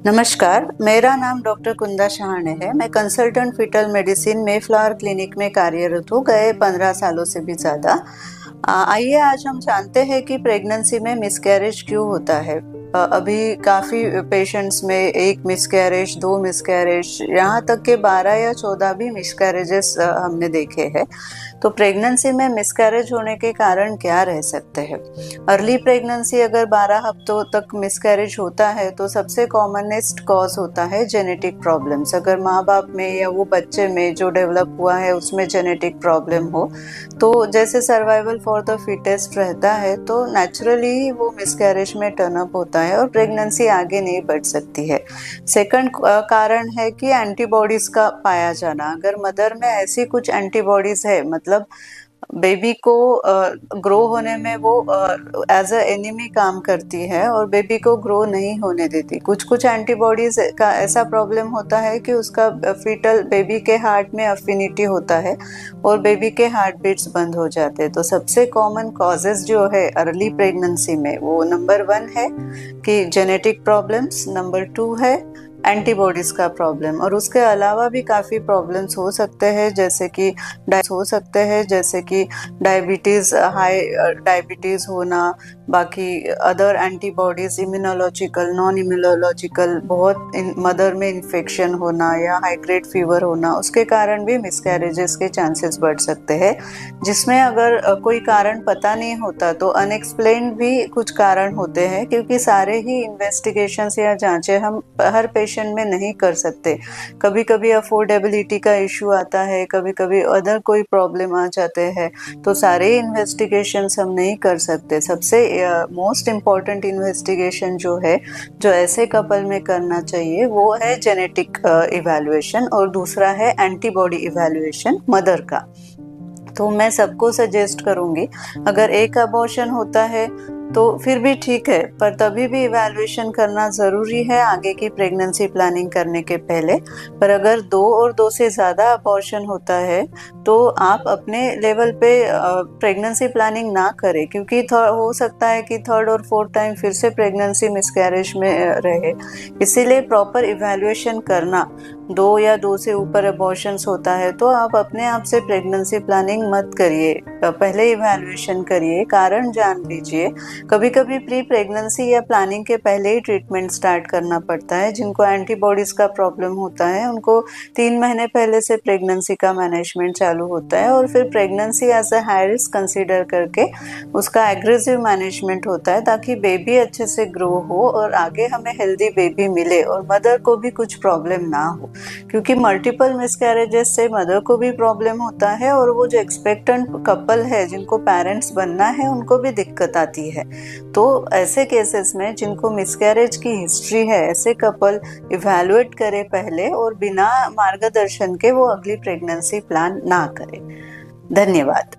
नमस्कार, मेरा नाम डॉक्टर कुंदा शहाणे है। मैं consultant fetal medicine Mayflower clinic में कार्यरत हूँ गए 15 सालों से भी ज़्यादा। आइए आज हम जानते हैं कि प्रेगनेंसी में मिसकैरेज क्यों होता है। अभी काफ़ी पेशेंट्स में 1 मिसकैरेज, 2 मिसकैरेज, यहाँ तक कि 12 या 14 भी मिसकैरेजेस हमने देखे हैं। तो प्रेगनेंसी में मिसकैरेज होने के कारण क्या रह सकते हैं? अर्ली प्रेगनेंसी अगर 12 हफ्तों तक मिसकैरेज होता है तो सबसे कॉमनेस्ट कॉज होता है जेनेटिक प्रॉब्लम्स। अगर माँ बाप में या वो बच्चे में जो डेवलप हुआ है उसमें जेनेटिक प्रॉब्लम हो तो जैसे सर्वाइवल फॉर द फिटेस्ट रहता है तो नेचुरली वो मिसकैरेज में टर्न अप होता है और प्रेगनेंसी आगे नहीं बढ़ सकती है। सेकंड कारण है कि एंटीबॉडीज का पाया जाना। अगर मदर में ऐसी कुछ एंटीबॉडीज है, मतलब बेबी को ग्रो होने में वो एज अ एनिमी काम करती है और बेबी को ग्रो नहीं होने देती। कुछ कुछ एंटीबॉडीज का ऐसा प्रॉब्लम होता है कि उसका फीटल बेबी के हार्ट में अफिनिटी होता है और बेबी के हार्ट बीट्स बंद हो जाते हैं। तो सबसे कॉमन कॉजेज जो है अर्ली प्रेगनेंसी में वो नंबर 1 है कि जेनेटिक प्रॉब्लम्स, नंबर 2 है एंटीबॉडीज का प्रॉब्लम, और उसके अलावा भी काफ़ी प्रॉब्लम्स हो सकते हैं जैसे कि डायबिटीज़, हाई डायबिटीज़ होना, बाकी other antibodies, immunological, non immunological, बहुत मदर में इन्फेक्शन होना या हाई ग्रेड फीवर होना, उसके कारण भी मिसकैरेजेस के चांसेस बढ़ सकते हैं। जिसमें अगर कोई कारण पता नहीं होता तो अनएक्सप्लेन्ड भी कुछ कारण होते हैं, क्योंकि सारे ही इन्वेस्टिगेशंस या जांचें हम हर पेशेंट में नहीं कर सकते। कभी कभी अफोर्डेबिलिटी का इशू आता है, कभी कभी अदर कोई प्रॉब्लम आ जाते हैं, तो सारे इन्वेस्टिगेशंस हम नहीं कर सकते। सबसे मोस्ट इम्पॉर्टेंट इन्वेस्टिगेशन जो है, जो ऐसे कपल में करना चाहिए, वो है जेनेटिक इवैल्यूएशन और दूसरा है एंटीबॉडी इवैल्यूएशन मदर का। तो मैं सबको सजेस्ट करूंगी, अगर एक अबॉर्शन होता है तो फिर भी ठीक है, पर तभी भी इवैल्यूएशन करना ज़रूरी है आगे की प्रेगनेंसी प्लानिंग करने के पहले। पर अगर 2 और 2 से ज़्यादा अबॉर्शन होता है तो आप अपने लेवल पे प्रेगनेंसी प्लानिंग ना करें, क्योंकि हो सकता है कि 3rd और 4th टाइम फिर से प्रेगनेंसी मिसकैरेज में रहे। इसीलिए प्रॉपर इवैल्यूएशन करना। 2 या 2 से ऊपर अबॉर्शंस होता है तो आप अपने आप से प्रेगनेंसी प्लानिंग मत करिए, पहले इवैल्यूएशन करिए, कारण जान लीजिए। कभी कभी प्री प्रेगनेंसी या प्लानिंग के पहले ही ट्रीटमेंट स्टार्ट करना पड़ता है। जिनको एंटीबॉडीज का प्रॉब्लम होता है उनको 3 महीने पहले से प्रेगनेंसी का मैनेजमेंट चालू होता है और फिर pregnancy as a high risk consider करके उसका एग्रेसिव मैनेजमेंट होता है, ताकि बेबी अच्छे से ग्रो हो और आगे हमें हेल्दी बेबी मिले और मदर को भी कुछ प्रॉब्लम ना हो। क्योंकि मल्टीपल मिसकैरेजेस से मदर को भी प्रॉब्लम होता है और वो जो एक्सपेक्टेंट कपल है जिनको पेरेंट्स बनना है उनको भी दिक्कत आती है। तो ऐसे केसेस में जिनको मिसकैरेज की हिस्ट्री है, ऐसे कपल इवैल्यूएट करें पहले और बिना मार्गदर्शन के वो अगली प्रेगनेंसी प्लान ना करें। धन्यवाद।